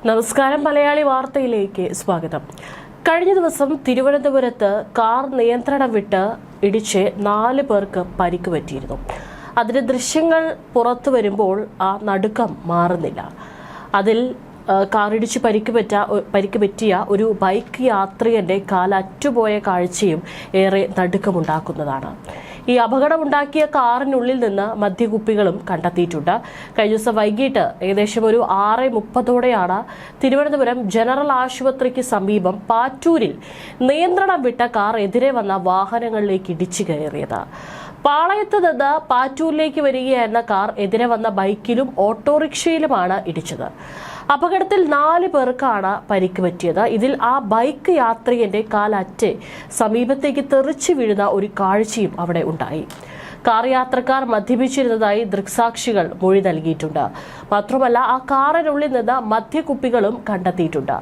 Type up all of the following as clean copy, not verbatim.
നമസ്കാരം. മലയാളി വാർത്തയിലേക്ക് സ്വാഗതം. കഴിഞ്ഞ ദിവസം തിരുവനന്തപുരത്ത് കാർ നിയന്ത്രണം വിട്ട് ഇടിച്ച് 4 പേർക്ക് പരിക്ക് പറ്റിയിരുന്നു. അതിന്റെ ദൃശ്യങ്ങൾ പുറത്തു വരുമ്പോൾ ആ നടുക്കം മാറുന്നില്ല. അതിൽ കാറിടിച്ച് പരിക്ക് പറ്റിയ ഒരു ബൈക്ക് യാത്രികന്റെ കാലറ്റുപോയ കാഴ്ചയും ഏറെ നടുക്കമുണ്ടാക്കുന്നതാണ്. ഈ അപകടമുണ്ടാക്കിയ കാറിനുള്ളിൽ നിന്ന് മദ്യക്കുപ്പികളും കണ്ടെത്തിയിട്ടുണ്ട്. കഴിഞ്ഞ ദിവസം വൈകിട്ട് ഏകദേശം ഒരു 6:30 തിരുവനന്തപുരം ജനറൽ ആശുപത്രിക്ക് സമീപം പാറ്റൂരിൽ നിയന്ത്രണം വിട്ട കാർ എതിരെ വന്ന വാഹനങ്ങളിലേക്ക് ഇടിച്ചു കയറിയത്. പാളയത്ത് നിന്ന് പാറ്റൂരിലേക്ക് വരികയായിരുന്ന കാർ എതിരെ വന്ന ബൈക്കിലും ഓട്ടോറിക്ഷയിലുമാണ് ഇടിച്ചത്. അപകടത്തിൽ 4 പേർക്കാണ് പരിക്ക് പറ്റിയത്. ഇതിൽ ആ ബൈക്ക് യാത്രികന്റെ കാലറ്റ് സമീപത്തേക്ക് തെറിച്ചു വീഴുന്ന ഒരു കാഴ്ചയും അവിടെ ഉണ്ടായി. കാർ യാത്രക്കാർ മദ്യപിച്ചിരുന്നതായി ദൃക്സാക്ഷികൾ മൊഴി നൽകിയിട്ടുണ്ട്. മാത്രമല്ല ആ കാറിനുള്ളിൽ നിന്ന് മദ്യക്കുപ്പികളും കണ്ടെത്തിയിട്ടുണ്ട്.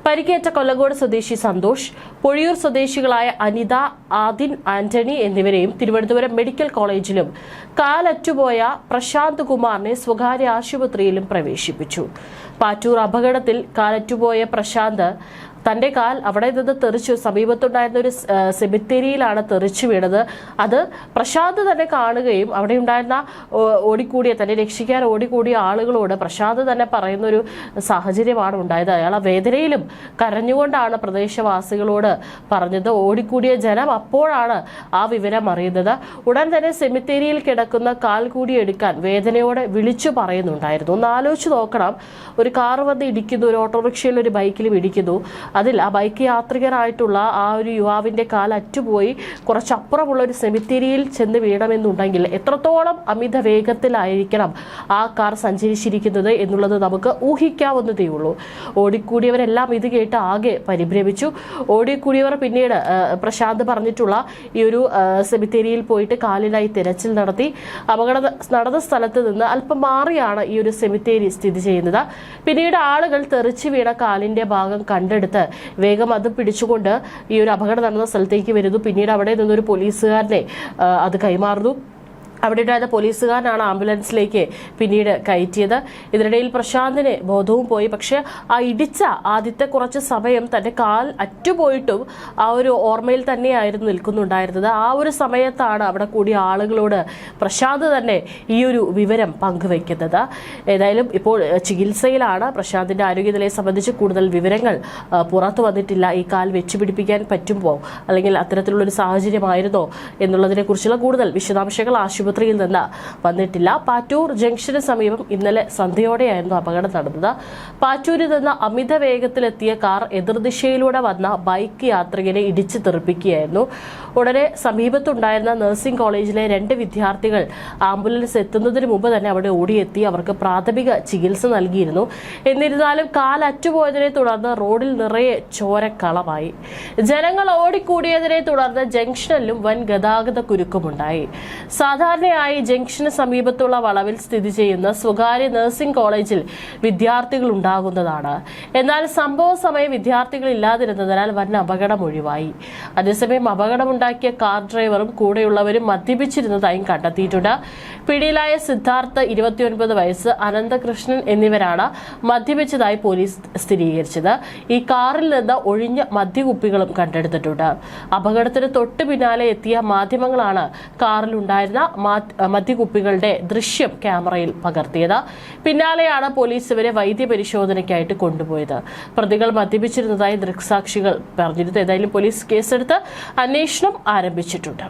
പരിക്കേറ്റ കൊല്ലങ്കോട് സ്വദേശി സന്തോഷ്, പൊഴിയൂർ സ്വദേശികളായ അനിത, ആദിൻ, ആന്റണി എന്നിവരെയും തിരുവനന്തപുരം മെഡിക്കൽ കോളേജിലും കാലറ്റുപോയ പ്രശാന്ത് കുമാറിനെ സ്വകാര്യ ആശുപത്രിയിലും പ്രവേശിപ്പിച്ചു. പാറ്റൂർ അപകടത്തിൽ കാലറ്റുപോയ പ്രശാന്ത് തന്റെ കാൽ അവിടെ നിന്ന് തെറിച്ചു സമീപത്തുണ്ടായിരുന്ന ഒരു സെമിത്തേരിയിലാണ് തെറിച്ചു വീണത്. അത് പ്രശാന്ത് തന്നെ കാണുകയും അവിടെ ഉണ്ടായിരുന്ന തന്നെ രക്ഷിക്കാൻ ഓടിക്കൂടിയ ആളുകളോട് പ്രശാന്ത് തന്നെ പറയുന്ന ഒരു സാഹചര്യമാണ് ഉണ്ടായത്. അയാൾ ആ വേദനയിലും കരഞ്ഞുകൊണ്ടാണ് പ്രദേശവാസികളോട് പറഞ്ഞത്. ഓടിക്കൂടിയ ജനം അപ്പോഴാണ് ആ വിവരം അറിയുന്നത്. ഉടൻ തന്നെ സെമിത്തേരിയിൽ കിടക്കുന്ന കാൽ കൂടി എടുക്കാൻ വേദനയോടെ വിളിച്ചു പറയുന്നുണ്ടായിരുന്നു. ഒന്ന് ആലോചിച്ച് നോക്കണം, ഒരു കാർ വന്ന് ഇടിക്കുന്നു, ഒരു ഓട്ടോറിക്ഷയിൽ ഒരു ബൈക്കിലും ഇടിക്കുന്നു. അതിൽ ആ ബൈക്ക് യാത്രികനായിട്ടുള്ള ആ ഒരു യുവാവിന്റെ കാൽ അറ്റുപോയി കുറച്ചപ്പുറമുള്ള ഒരു സെമിത്തേരിയിൽ ചെന്ന് വീണമെന്നുണ്ടെങ്കിൽ എത്രത്തോളം അമിത വേഗത്തിലായിരിക്കണം ആ കാർ സഞ്ചരിച്ചിരിക്കുന്നത് എന്നുള്ളത് നമുക്ക് ഊഹിക്കാവുന്നതേ ഉള്ളൂ. ഓടിക്കൂടിയവരെല്ലാം ഇത് കേട്ട് ആകെ പരിഭ്രമിച്ചു. ഓടിക്കൂടിയവർ പിന്നീട് പ്രശാന്ത് പറഞ്ഞിട്ടുള്ള ഈ ഒരു സെമിത്തേരിയിൽ പോയിട്ട് കാലിനായി തിരച്ചിൽ നടത്തി. അപകടം നടന്ന സ്ഥലത്ത് നിന്ന് അല്പം മാറിയാണ് ഈ ഒരു സെമിത്തേരി സ്ഥിതി ചെയ്യുന്നത്. പിന്നീട് ആളുകൾ തെറിച്ചു വീണ കാലിന്റെ ഭാഗം കണ്ടെടുത്ത് വേഗം അത് പിടിച്ചുകൊണ്ട് ഈ ഒരു അപകടം നടന്ന സ്ഥലത്തേക്ക് വരുന്നു. പിന്നീട് അവിടെ നിന്നൊരു പോലീസുകാരനെ അത് കൈമാറുന്നു. അവിടെ ഉണ്ടായിരുന്ന പോലീസുകാരനാണ് ആംബുലൻസിലേക്ക് പിന്നീട് കയറ്റിയത്. ഇതിനിടയിൽ പ്രശാന്തിന് ബോധവും പോയി. പക്ഷെ ആ ഇടിച്ച ആദ്യത്തെ കുറച്ച് സമയം തന്റെ കാൽ അറ്റുപോയിട്ടും ആ ഒരു ഓർമ്മയിൽ തന്നെയായിരുന്നു നിൽക്കുന്നുണ്ടായിരുന്നത്. ആ ഒരു സമയത്താണ് അവിടെ കൂടിയ ആളുകളോട് പ്രശാന്ത് തന്നെ ഈ ഒരു വിവരം പങ്കുവയ്ക്കുന്നത്. ഏതായാലും ഇപ്പോൾ ചികിത്സയിലാണ്. പ്രശാന്തിന്റെ ആരോഗ്യനിലയെ സംബന്ധിച്ച് കൂടുതൽ വിവരങ്ങൾ പുറത്തു വന്നിട്ടില്ല. ഈ കാൽ വെച്ചുപിടിപ്പിക്കാൻ പറ്റുമ്പോൾ അല്ലെങ്കിൽ അത്തരത്തിലുള്ളൊരു സാഹചര്യമായിരുന്നോ എന്നുള്ളതിനെ കുറിച്ചുള്ള കൂടുതൽ വിശദാംശങ്ങൾ ആശുപത്രിയിൽ നിന്ന് വന്നിട്ടില്ല. പാറ്റൂർ ജംഗ്ഷന് സമീപം ഇന്നലെ സന്ധ്യയോടെയായിരുന്നു അപകടം നടന്നത്. പാറ്റൂരിൽ നിന്ന് അമിത വേഗത്തിലെത്തിയ കാർ എതിർദിശയിലൂടെ വന്ന ബൈക്ക് യാത്രികനെ ഇടിച്ചു തെറിപ്പിക്കുകയായിരുന്നു. ഉടനെ സമീപത്തുണ്ടായിരുന്ന നഴ്സിംഗ് കോളേജിലെ 2 വിദ്യാർത്ഥികൾ ആംബുലൻസ് എത്തുന്നതിന് മുമ്പ് തന്നെ അവിടെ ഓടിയെത്തി അവർക്ക് പ്രാഥമിക ചികിത്സ നൽകിയിരുന്നു. എന്നിരുന്നാലും കാൽ അറ്റുപോയതിനെ തുടർന്ന് റോഡിൽ നിറയെ ചോരക്കളമായി. ജനങ്ങൾ ഓടിക്കൂടിയതിനെ തുടർന്ന് ജംഗ്ഷനിലും വൻ ഗതാഗത കുരുക്കുമുണ്ടായി. സാധാരണയായി ജംഗ്ഷന് സമീപത്തുള്ള വളവിൽ സ്ഥിതി ചെയ്യുന്ന സ്വകാര്യ നഴ്സിംഗ് കോളേജിൽ വിദ്യാർത്ഥികൾ ഉണ്ടാകുന്നതാണ്. എന്നാൽ സംഭവ സമയം വിദ്യാർത്ഥികൾ ഇല്ലാതിരുന്നതിനാൽ വൻ അപകടം ഒഴിവായി. അതേസമയം അപകടമുണ്ടാക്കിയ കാർ ഡ്രൈവറും കൂടെയുള്ളവരും മദ്യപിച്ചിരുന്നതായും കണ്ടെത്തിയിട്ടുണ്ട്. പിടിയിലായ സിദ്ധാർത്ഥ് 29 വയസ്സ്, അനന്തകൃഷ്ണൻ എന്നിവരാണ് മദ്യപിച്ചതായി പോലീസ് സ്ഥിരീകരിച്ചത്. ഈ കാറിൽ നിന്ന് ഒഴിഞ്ഞ മദ്യക്കുപ്പികളും കണ്ടെടുത്തിട്ടുണ്ട്. അപകടത്തിന് തൊട്ടു പിന്നാലെ എത്തിയ മാധ്യമങ്ങളാണ് കാറിലുണ്ടായിരുന്ന മദ്യക്കുപ്പികളുടെ ദൃശ്യം ക്യാമറയിൽ പകർത്തിയത്. പിന്നാലെയാണ് പോലീസ് ഇവരെ വൈദ്യപരിശോധനയ്ക്കായിട്ട് കൊണ്ടുപോയത്. പ്രതികൾ മദ്യപിച്ചിരുന്നതായി ദൃക്സാക്ഷികൾ പറഞ്ഞിരുന്നു. ഏതായാലും പോലീസ് കേസെടുത്ത് അന്വേഷണം ആരംഭിച്ചിട്ടുണ്ട്.